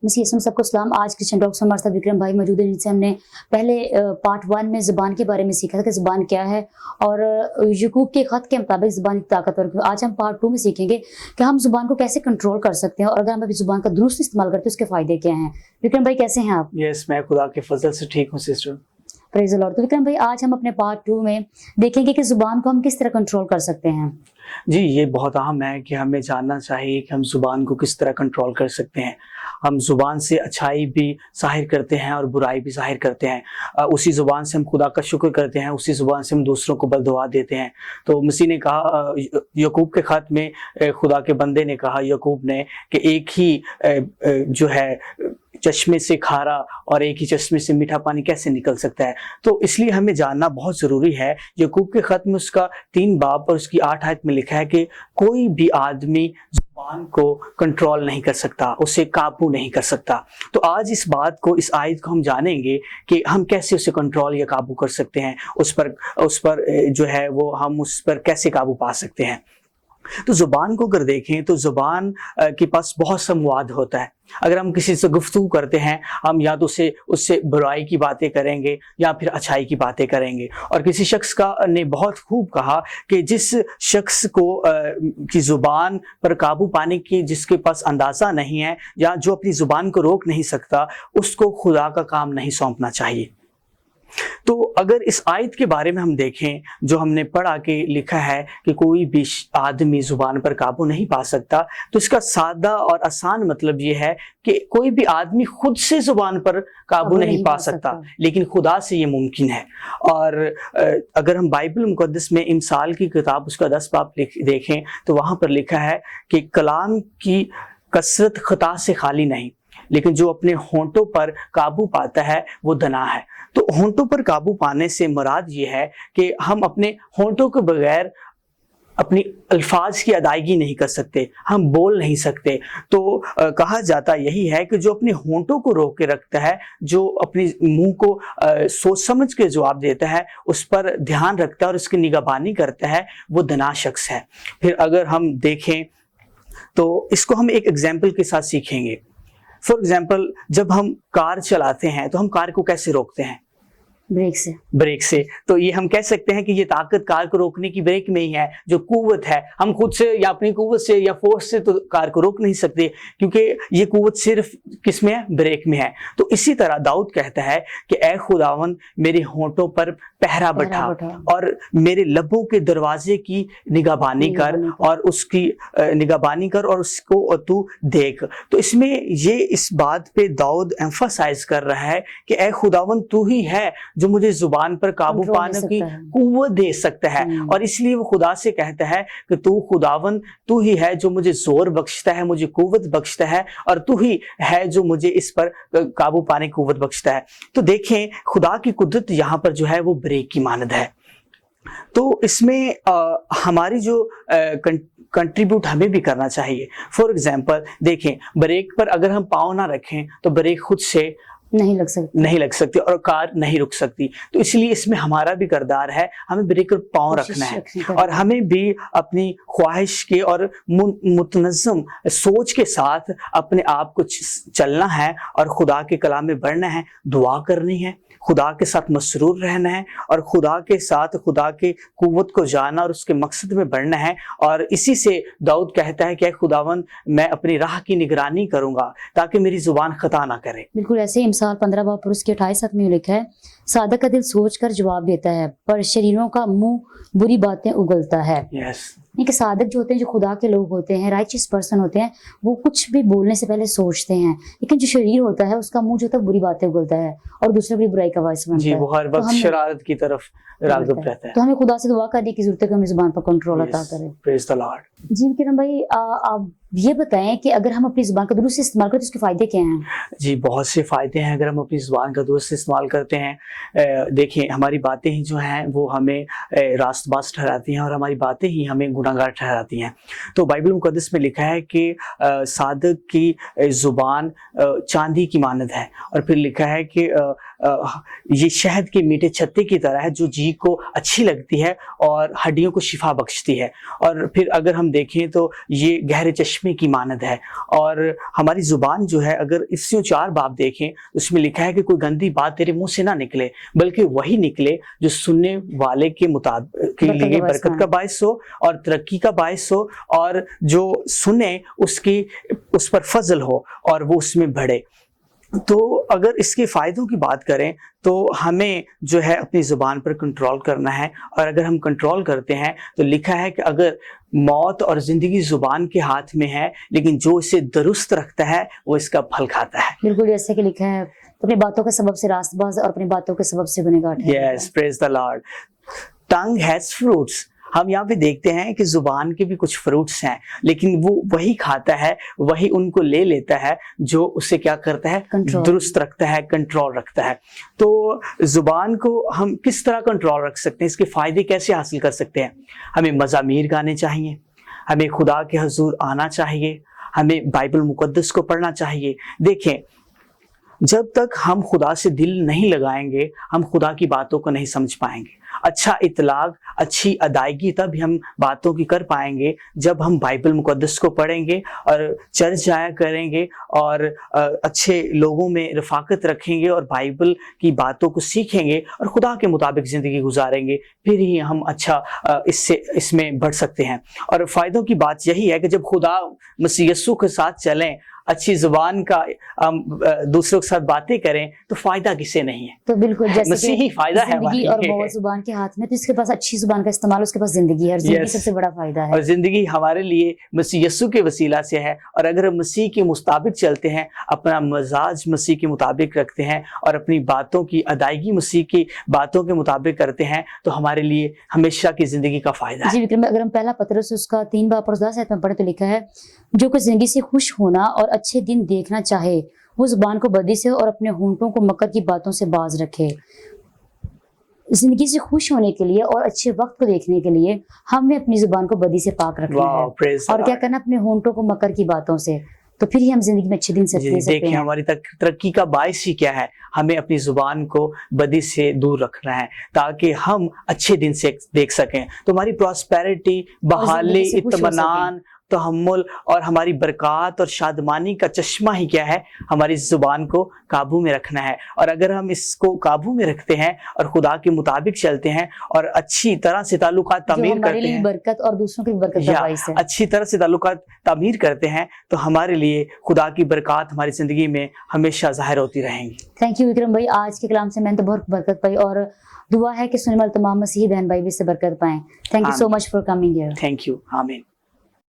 مسیح یسوع سب کو سلام۔ آج کرسچن ٹاک سے ہمارے ساتھ وکرم بھائی موجود ہیں، جن سے ہم نے پہلے پارٹ 1 میں زبان کے بارے میں سیکھا تھا کہ زبان کیا ہے، اور یعقوب کے خط کے مطابق زبان کی طاقتور۔ آج ہم پارٹ 2 میں سیکھیں گے کہ ہم زبان کو کیسے کنٹرول کر سکتے ہیں، اور اگر ہم اپنی زبان کا درست استعمال کرتے ہیں اس کے فائدے کیا ہیں۔ وکرم بھائی کیسے ہیں آپ؟ یس، میں خدا کے فضل سے ٹھیک ہوں سسٹر۔ پریز دی لارڈ۔ تو وکرم بھائی آج ہم اپنے پارٹ 2 میں دیکھیں گے کہ زبان کو ہم کس طرح کنٹرول کر سکتے ہیں۔ جی، یہ بہت اہم ہے کہ ہمیں جاننا چاہیے کہ ہم زبان کو کس طرح کنٹرول کر سکتے ہیں۔ ہم زبان سے اچھائی بھی ظاہر کرتے ہیں اور برائی بھی ظاہر کرتے ہیں۔ اسی زبان سے ہم خدا کا شکر کرتے ہیں، اسی زبان سے ہم دوسروں کو بددعا دیتے ہیں۔ تو مسیح نے کہا، یعقوب کے خط میں خدا کے بندے نے کہا، یعقوب نے، کہ ایک ہی جو ہے چشمے سے کھارا اور ایک ہی چشمے سے میٹھا پانی کیسے نکل سکتا ہے۔ تو اس لیے ہمیں جاننا بہت ضروری ہے۔ یعقوب کے خط میں اس کا 3 باب اور اس کی 8 آیت میں لکھا ہے کہ کوئی بھی آدمی زبان کو کنٹرول نہیں کر سکتا، اسے قابو نہیں کر سکتا۔ تو آج اس بات کو، اس آیت کو ہم جانیں گے کہ ہم کیسے اسے کنٹرول یا قابو کر سکتے ہیں، اس پر جو ہے وہ ہم اس پر کیسے قابو پا سکتے ہیں۔ تو زبان کو اگر دیکھیں تو زبان کے پاس بہت سا مواد ہوتا ہے۔ اگر ہم کسی سے گفتگو کرتے ہیں، ہم یا تو اس سے برائی کی باتیں کریں گے یا پھر اچھائی کی باتیں کریں گے۔ اور کسی شخص نے بہت خوب کہا کہ جس شخص کو کی زبان پر قابو پانے کی جس کے پاس اندازہ نہیں ہے، یا جو اپنی زبان کو روک نہیں سکتا، اس کو خدا کا کام نہیں سونپنا چاہیے۔ تو اگر اس آیت کے بارے میں ہم دیکھیں جو ہم نے پڑھا کہ لکھا ہے کہ کوئی بھی آدمی زبان پر قابو نہیں پا سکتا، تو اس کا سادہ اور آسان مطلب یہ ہے کہ کوئی بھی آدمی خود سے زبان پر قابو نہیں پا سکتا، لیکن خدا سے یہ ممکن ہے۔ اور اگر ہم بائبل مقدس میں امثال کی کتاب اس کا 10 باب دیکھیں تو وہاں پر لکھا ہے کہ کلام کی کثرت خطا سے خالی نہیں، لیکن جو اپنے ہونٹوں پر قابو پاتا ہے وہ دنا ہے۔ تو ہونٹوں پر قابو پانے سے مراد یہ ہے کہ ہم اپنے ہونٹوں کے بغیر اپنی الفاظ کی ادائیگی نہیں کر سکتے، ہم بول نہیں سکتے۔ تو کہا جاتا یہی ہے کہ جو اپنے ہونٹوں کو روک کے رکھتا ہے، جو اپنی منہ کو سوچ سمجھ کے جواب دیتا ہے، اس پر دھیان رکھتا ہے اور اس کی نگہبانی کرتا ہے، وہ دنا شخص ہے۔ پھر اگر ہم دیکھیں تو اس کو ہم ایک ایگزامپل کے ساتھ سیکھیں گے۔ فار ایگزامپل، جب ہم کار چلاتے ہیں تو ہم کار کو کیسے روکتے ہیں؟ بریک سے۔ تو یہ ہم کہہ سکتے ہیں کہ یہ طاقت کار کو روکنے کی بریک میں ہی ہے، جو قوت ہے۔ ہم خود سے یا اپنی قوت سے یا فورس سے تو کار کو روک نہیں سکتے، کیونکہ یہ قوت صرف کس میں ہے؟ بریک میں ہے۔ تو اسی طرح داؤد کہتا ہے کہ اے خداوند میرے ہونٹوں پر پہرا بٹھا اور میرے لبوں کے دروازے کی نگہبانی کر اور اس کی نگہبانی کر اور اس کو تو دیکھ۔ تو اس میں یہ اس بات پہ داؤد ایمفاسائز کر رہا ہے کہ اے خداوند تو ہی ہے جو مجھے زبان پر قابو پانے کی قوت دے سکتا ہے، اور اس لیے وہ خدا سے کہتا ہے کہ تو خداوند تو ہی ہے جو مجھے زور بخشتا ہے، مجھے قوت بخشتا ہے، اور تو ہی ہے جو مجھے اس پر قابو پانے کی قوت بخشتا ہے۔ تو دیکھیں خدا کی قدرت یہاں پر جو ہے وہ بریک کی مانند ہے۔ تو اس میں ہماری جو کنٹریبیوٹ ہمیں بھی کرنا چاہیے۔ فار ایگزامپل دیکھیں، بریک پر اگر ہم پاؤں نہ رکھیں تو بریک خود سے نہیں لگ سکتی اور کار نہیں رک سکتی۔ تو اس لیے اس میں ہمارا بھی کردار ہے، ہمیں بریک پر پاؤں رکھنا ہے، اور ہمیں بھی اپنی خواہش کے اور متنظم سوچ کے ساتھ اپنے آپ کو چلنا ہے، اور خدا کے کلام میں بڑھنا ہے، دعا کرنی ہے، خدا کے ساتھ مسرور رہنا ہے، اور خدا کے ساتھ خدا کے قوت کو جاننا اور اس کے مقصد میں بڑھنا ہے۔ اور اسی سے داؤد کہتا ہے کہ اے خداوند میں اپنی راہ کی نگرانی کروں گا تاکہ میری زبان خطا نہ کرے۔ بالکل ایسے امثال 15 باب پر اس کے 28 میں لکھا ہے، صادق کا دل سوچ کر جواب دیتا ہے، پر شریروں کا منہ بری باتیں اگلتا ہے۔ یہ کہ صادق جو ہوتے ہیں، جو خدا کے لوگ ہوتے ہیں، رائچس پرسن ہوتے ہیں، وہ کچھ بھی بولنے سے پہلے سوچتے ہیں، لیکن جو شریر ہوتا ہے اس کا منہ جو ہوتا ہے بری باتیں اگلتا ہے اور دوسرے کی برائی کا باعث بنتا ہے۔ وہ ہر وقت شرارت کی طرف راغب رہتا ہے۔ تو ہمیں خدا سے دعا کرنے کی ضرورت ہے کہ ہم زبان پر کنٹرول عطا کریں۔ پریز دی لارڈ۔ جی وکرم بھائی، آپ یہ بتائیں کہ اگر ہم اپنی زبان کا درست استعمال کریں تو اس کے فائدے کیا ہیں؟ جی، بہت سے فائدے ہیں اگر ہم اپنی زبان کا درست استعمال کرتے ہیں۔ دیکھیں، ہماری باتیں ہی جو ہیں وہ ہمیں راست باز ٹھہراتی ہیں، اور ہماری باتیں ہی ہمیں گناہ گار ٹھہراتی ہیں۔ تو بائبل مقدس میں لکھا ہے کہ صادق کی زبان چاندی کی مانند ہے، اور پھر لکھا ہے کہ یہ شہد کے میٹھے چھتے کی طرح ہے جو جی کو اچھی لگتی ہے اور ہڈیوں کو شفا بخشتی ہے۔ اور پھر اگر ہم دیکھیں تو یہ گہرے چشمے چشمے کی مانند ہے. اور ہماری زبان جو ہے اگر اس سے 4 باب دیکھیں اس میں لکھا ہے کہ کوئی گندی بات تیرے منہ سے نہ نکلے بلکہ وہی نکلے جو سننے والے کے مطابق کے لیے برکت کا باعث ہو اور ترقی کا باعث ہو, اور جو سنے اس پر فضل ہو اور وہ اس میں بڑھے. تو اگر اس کے فائدوں کی بات کریں تو ہمیں جو ہے اپنی زبان پر کنٹرول کرنا ہے, اور اگر ہم کنٹرول کرتے ہیں تو لکھا ہے کہ اگر موت اور زندگی زبان کے ہاتھ میں ہے لیکن جو اسے درست رکھتا ہے وہ اس کا پھل کھاتا ہے. بالکل جیسے کہ لکھا ہے اپنی باتوں کے سبب سے راست باز اور اپنی باتوں کے سبب سے گنہگار ٹھہرتا ہے. Yes, praise the Lord. Tongue has fruits. ہم یہاں پہ دیکھتے ہیں کہ زبان کے بھی کچھ فروٹس ہیں لیکن وہ وہی کھاتا ہے, وہی ان کو لے لیتا ہے جو اسے کیا کرتا ہے, درست رکھتا ہے, کنٹرول رکھتا ہے. تو زبان کو ہم کس طرح کنٹرول رکھ سکتے ہیں, اس کے فائدے کیسے حاصل کر سکتے ہیں؟ ہمیں مزامیر گانے چاہیے, ہمیں خدا کے حضور آنا چاہیے, ہمیں بائبل مقدس کو پڑھنا چاہیے. دیکھیں جب تک ہم خدا سے دل نہیں لگائیں گے ہم خدا کی باتوں کو نہیں سمجھ پائیں گے. اچھا اطلاق, اچھی ادائیگی تب ہم باتوں کی کر پائیں گے جب ہم بائبل مقدس کو پڑھیں گے اور چرچ جایا کریں گے اور اچھے لوگوں میں رفاقت رکھیں گے اور بائبل کی باتوں کو سیکھیں گے اور خدا کے مطابق زندگی گزاریں گے, پھر ہی ہم اچھا اس میں بڑھ سکتے ہیں. اور فائدوں کی بات یہی ہے کہ جب خدا مسیح یسوع کے ساتھ چلیں, اچھی زبان کا دوسروں کے ساتھ باتیں کریں تو فائدہ کسے نہیں ہے. تو بالکل جیسے مسیحی فائدہ ہے زندگی اور موت زبان کے ہاتھ میں, تو اس کے پاس اچھی زبان کا استعمال, اس کے پاس زندگی ہے, اور زندگی سب سے بڑا فائدہ ہے. اور زندگی ہمارے لیے مسیح یسوع کے وسیلہ سے ہے, اور اگر ہم مسیح کے مطابق چلتے ہیں, اپنا مزاج مسیح کے مطابق رکھتے ہیں اور اپنی باتوں کی ادائیگی مسیح کی باتوں کے مطابق کرتے ہیں تو ہمارے لیے ہمیشہ کی زندگی کا فائدہ ہے. جی وکرم, اگر ہم پہلا پطرس اس کا 3 باب اور 10 آیت میں پڑھیں تو لکھا ہے جو کہ زندگی سے خوش ہونا اور اچھے دن دیکھنا چاہے وہ زبان کو بدی سے اور اپنے ہونٹوں کو مکر کی باتوں سے باز رکھے. زندگی سے خوش ہونے کے لیے اور اچھے وقت کو دیکھنے کے لیے ہم نے اپنی زبان کو بدی سے پاک رکھنا ہے, اور کیا کرنا, اپنے ہونٹوں کو مکر کی باتوں سے, تو پھر ہی ہم زندگی میں اچھے دن سے دے سکتے ہیں. دیکھیں ہماری ترقی کا باعث ہی کیا ہے, ہمیں اپنی زبان کو بدی سے دور رکھنا ہے تاکہ ہم اچھے دن سے دیکھ سکیں. تو ہماری پراسپیرٹی, بحالی, اطمینان, تحمل اور ہماری برکات اور شادمانی کا چشمہ ہی کیا ہے, ہماری زبان کو قابو میں رکھنا ہے. اور اگر ہم اس کو قابو میں رکھتے ہیں اور خدا کے مطابق چلتے ہیں اور اچھی طرح سے تعلقات تعمیر کرتے ہیں, برکت اور دوسروں کی برکت کا باعث ہے, اچھی طرح سے تعلقات تعمیر کرتے ہیں تو ہمارے لیے خدا کی برکات ہماری زندگی میں ہمیشہ ظاہر ہوتی رہیں گی. تھینک یو وکرم بھائی, آج کے کلام سے میں نے تو بہت برکت پائی, اور دعا ہے کہ سننے والے تمام مسیحی بہن بھائی بھی اس سے برکت پائیں. Thank you so much for coming here. Thank you. آمین.